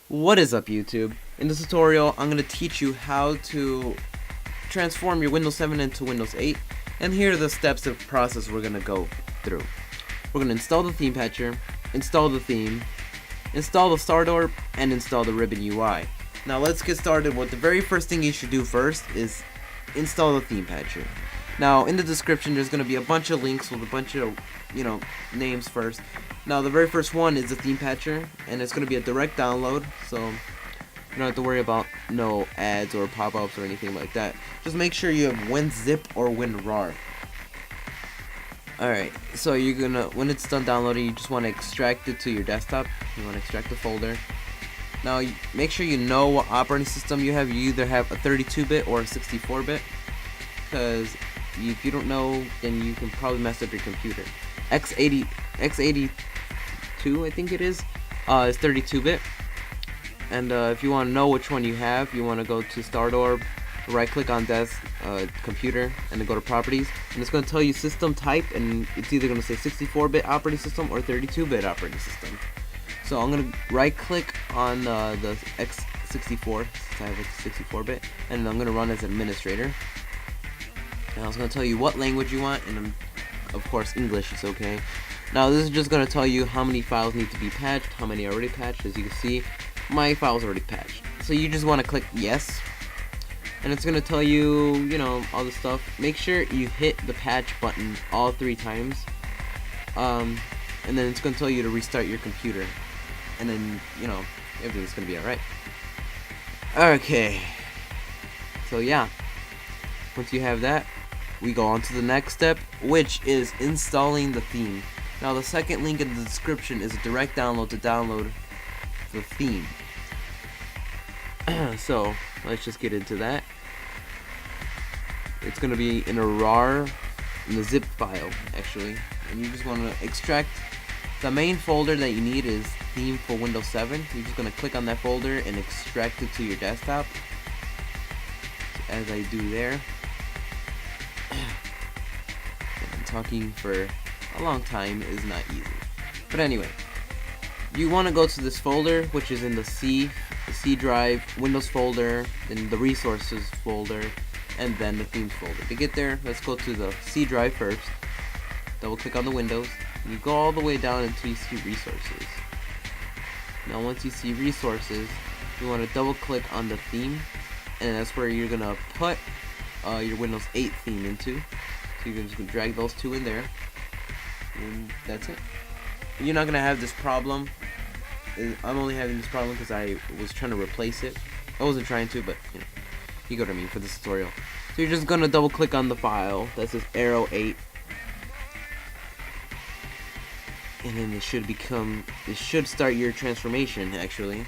What is up, YouTube? In this tutorial, I'm going to teach you how to transform your Windows 7 into Windows 8, and here are the steps of process we're going to go through. We're going to install the theme patcher, install the theme, install the start orb, and install the ribbon UI. Now let's get started. What the very first thing you should do first is install the theme patcher. Now in the description there's going to be a bunch of links with a bunch of names first. Now the very first one is the theme patcher, and it's going to be a direct download, so you don't have to worry about no ads or pop-ups or anything like that. Just make sure you have WinZip or WinRAR. Alright, so you're gonna, when it's done downloading, you just want to extract it to your desktop. You want to extract the folder. Now make sure you know what operating system you have. You either have a 32-bit or a 64-bit, because if you don't know, then you can probably mess up your computer. X82, I think it is 32-bit. And if you want to know which one you have, you want to go to Start Orb, right click on desk, computer, and then go to properties, and it's going to tell you system type, and it's either going to say 64-bit operating system or 32-bit operating system. So I'm going to right click on the X64, since I have a 64-bit, and I'm going to run as administrator. And I was going to tell you what language you want, and of course English is okay. Now this is just going to tell you how many files need to be patched, how many are already patched. As you can see, my file's already patched. So you just want to click yes, and it's going to tell you, all the stuff. Make sure you hit the patch button all 3 times, and then it's going to tell you to restart your computer, and then, everything's going to be alright. Okay, so yeah, once you have that, we go on to the next step, which is installing the theme. Now the second link in the description is a direct download to download the theme. So let's just get into that. It's going to be in a RAR, in a zip file actually, and you just want to extract the main folder that you need is theme for Windows 7. You're just going to click on that folder and extract it to your desktop, as I do there. Talking for a long time is not easy, but anyway, you want to go to this folder, which is in the C drive, Windows folder, then the resources folder, and then the themes folder. To get there, let's go to the C drive first, double click on the Windows, and you go all the way down until you see resources. Now once you see resources, you want to double click on the theme, and that's where you're gonna put your Windows 8 theme into. So you're just going to drag those 2 in there, and that's it. You're not going to have this problem. I'm only having this problem because I was trying to replace it. I wasn't trying to, but you go to me for this tutorial. So you're just going to double click on the file that says Arrow 8, and then it should start your transformation actually.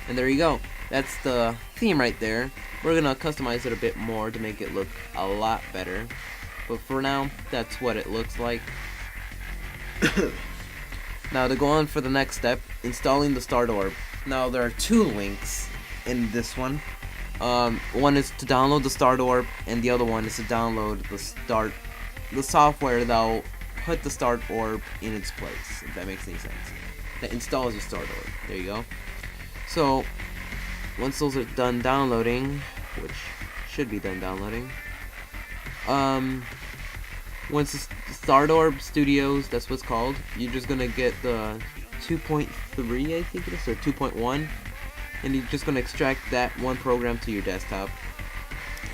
And there you go. That's the theme right there. We're gonna customize it a bit more to make it look a lot better, but for now, that's what it looks like. Now to go on for the next step, installing the Start Orb. Now there are 2 links in this one. One is to download the Start Orb, and the other one is to download the software that'll put the Start Orb in its place, if that makes any sense. That installs your Start Orb. There you go. So once those are done downloading, which should be done downloading, once the Start Orb Studios, that's what's called, you're just gonna get the 2.3, I think it is, or 2.1, and you're just gonna extract that one program to your desktop,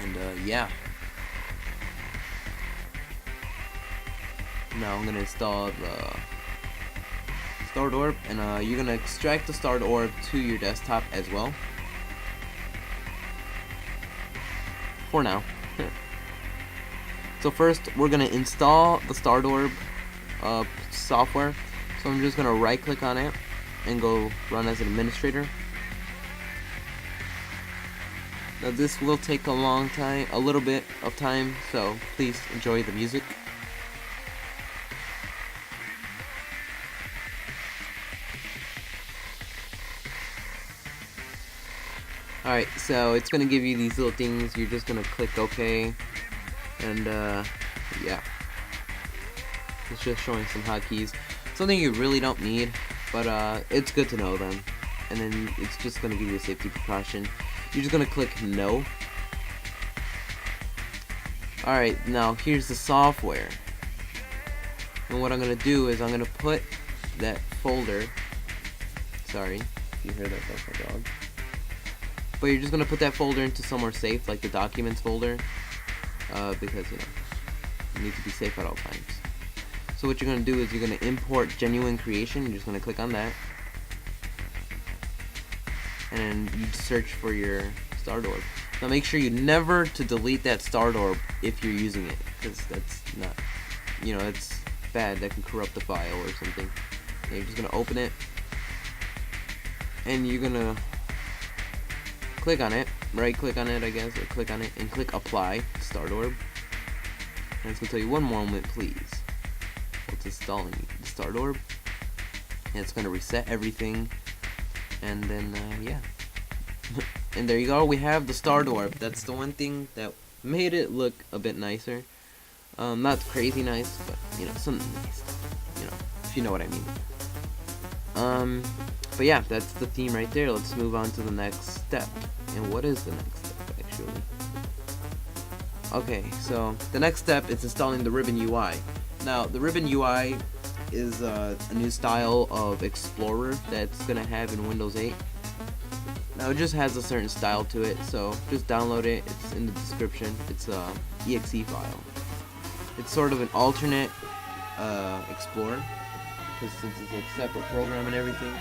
and yeah. Now I'm gonna install the Start Orb, and you're gonna extract the Start Orb to your desktop as well. For now. So first we're gonna install the Start Orb software. So I'm just gonna right click on it and go run as an administrator. Now this will take a little bit of time, so please enjoy the music. Alright, so it's gonna give you these little things. You're just gonna click OK, and yeah, it's just showing some hotkeys. Something you really don't need, but it's good to know them. and then it's just going to give you a safety precaution. You're just going to click no. Alright, now here's the software. And what I'm going to do is I'm going to put that folder, sorry if you hear that, that's my dog. But you're just going to put that folder into somewhere safe, like the documents folder, because, you know, you need to be safe at all times. So what you're going to do is you're going to import genuine creation. You're just going to click on that. And you search for your start orb. Now make sure you never to delete that start orb if you're using it, because that's not, you know, it's bad. That can corrupt the file or something. And you're just going to open it. And you're going to click on it, right click on it I guess, or click on it and click apply start orb. And it's going to tell you 1 moment please. It's installing the start orb. And it's going to reset everything. And then yeah. And there you go, we have the start orb. That's the one thing that made it look a bit nicer. Not crazy nice, but you know, something nice, you know, if you know what I mean. But yeah, that's the theme right there. Let's move on to the next step. And what is the next step, actually? Okay, so the next step is installing the Ribbon UI. Now, the Ribbon UI is a new style of Explorer that's going to have in Windows 8. Now, it just has a certain style to it, so just download it. It's in the description. It's a exe file. It's sort of an alternate Explorer, because since it's a separate program and everything.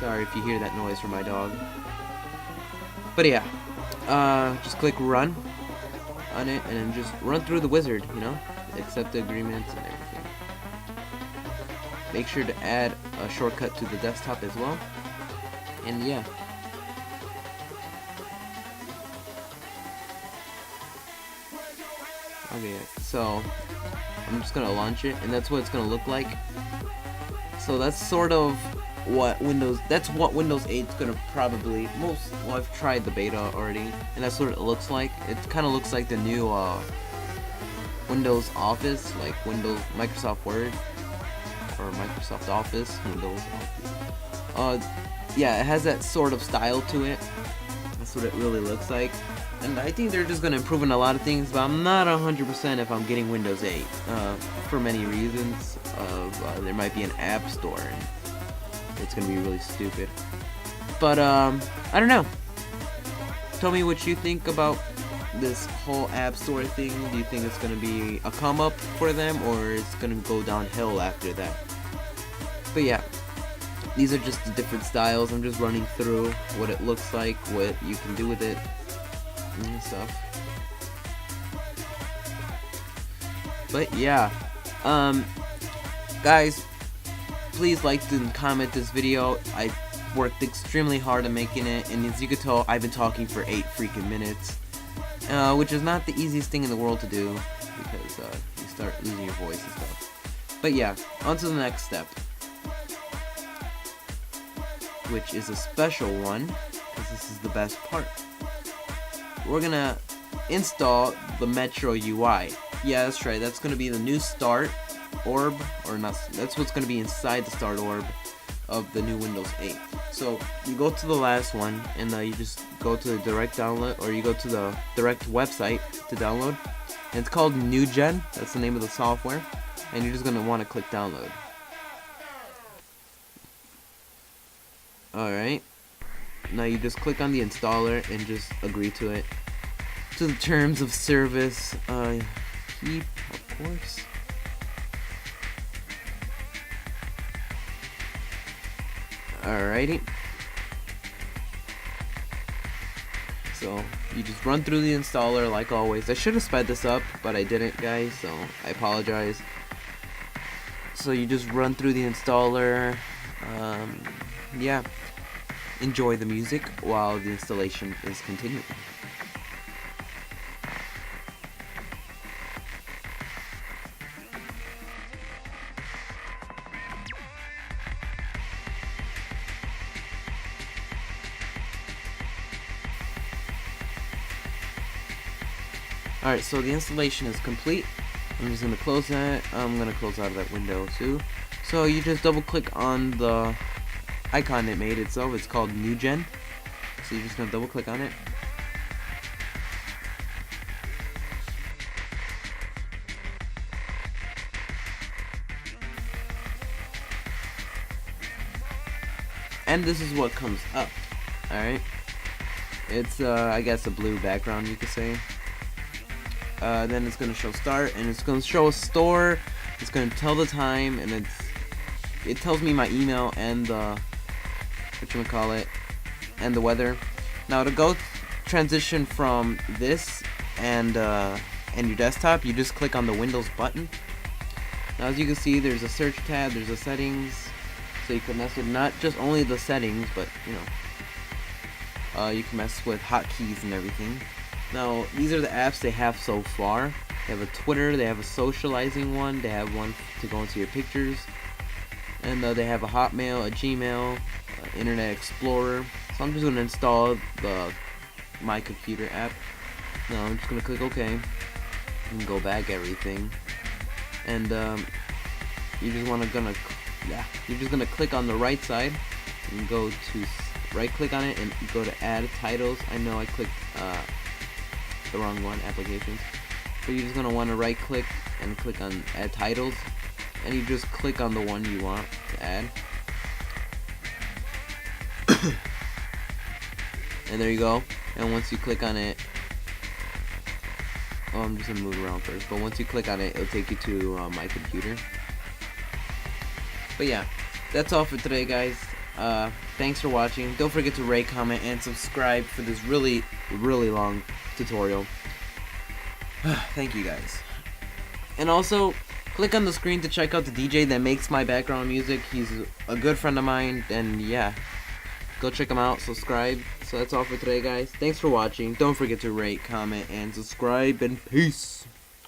Sorry if you hear that noise from my dog. But yeah, just click run on it and then just run through the wizard, you know, accept the agreements and everything. Make sure to add a shortcut to the desktop as well. And yeah. Okay, so I'm just gonna launch it, and that's what it's gonna look like. So that's sort of what Windows 8 is gonna probably well, I've tried the beta already, and that's what it looks like. It kind of looks like the new Windows Office, like Microsoft Word or Microsoft Office, Windows Office. Yeah, it has that sort of style to it. That's what it really looks like. And I think they're just going to improve on a lot of things, but I'm not 100% if I'm getting Windows 8 for many reasons. There might be an app store, and it's going to be really stupid. But, I don't know. Tell me what you think about this whole app store thing. Do you think it's going to be a come up for them, or it's going to go downhill after that? But yeah, these are just the different styles. I'm just running through what it looks like, what you can do with it, and stuff. But yeah, guys, please like and comment this video. I worked extremely hard on making it, and as you can tell, I've been talking for 8 freaking minutes, which is not the easiest thing in the world to do, because you start losing your voice and stuff. But yeah, on to the next step, which is a special one, because this is the best part. We're gonna install the Metro UI. Yeah, that's right, that's gonna be the new start orb, or not, that's what's gonna be inside the start orb of the new Windows 8. So you go to the last one, and you just go to the direct download, or you go to the direct website to download, and it's called New Gen. That's the name of the software, and you're just gonna want to click download. Alright, now you just click on the installer and just agree to it, to the terms of service. Keep, of course. Alrighty. So you just run through the installer like always. I should have sped this up, but I didn't, guys, so I apologize. So you just run through the installer. Yeah. Enjoy the music while the installation is continuing. Alright, so the installation is complete. I'm just going to close that. I'm going to close out of that window too. So you just double click on the icon it made itself. It's called New Gen. So you're just gonna double click on it. And this is what comes up. Alright. It's I guess a blue background, you could say. Then it's gonna show start, and it's gonna show a store. It's gonna tell the time, and it tells me my email and the whatchamacallit, and the weather. Now to go transition from this and your desktop, you just click on the Windows button. Now as you can see, there's a search tab, there's a settings, so you can mess with not just only the settings, but you know, you can mess with hotkeys and everything. Now these are the apps they have so far. They have a Twitter, they have a socializing one, they have one to go into your pictures, and they have a Hotmail, a Gmail, Internet Explorer. So I'm just going to install the My Computer app. Now I'm just going to click OK and go back everything, and you're just gonna click on the right side and go to right click on it and go to add titles. I know I clicked the wrong one, applications. So you're just gonna want to right click and click on add titles, and you just click on the one you want to add. And there you go. And once you click on it, oh, I'm just gonna move around first, but once you click on it, it'll take you to My Computer. But yeah, that's all for today, guys. Thanks for watching. Don't forget to rate, comment, and subscribe for this really long tutorial. Thank you, guys. And also, click on the screen to check out the DJ that makes my background music. He's a good friend of mine, and yeah, go check him out, subscribe. So that's all for today, guys. Thanks for watching. Don't forget to rate, comment, and subscribe, and peace.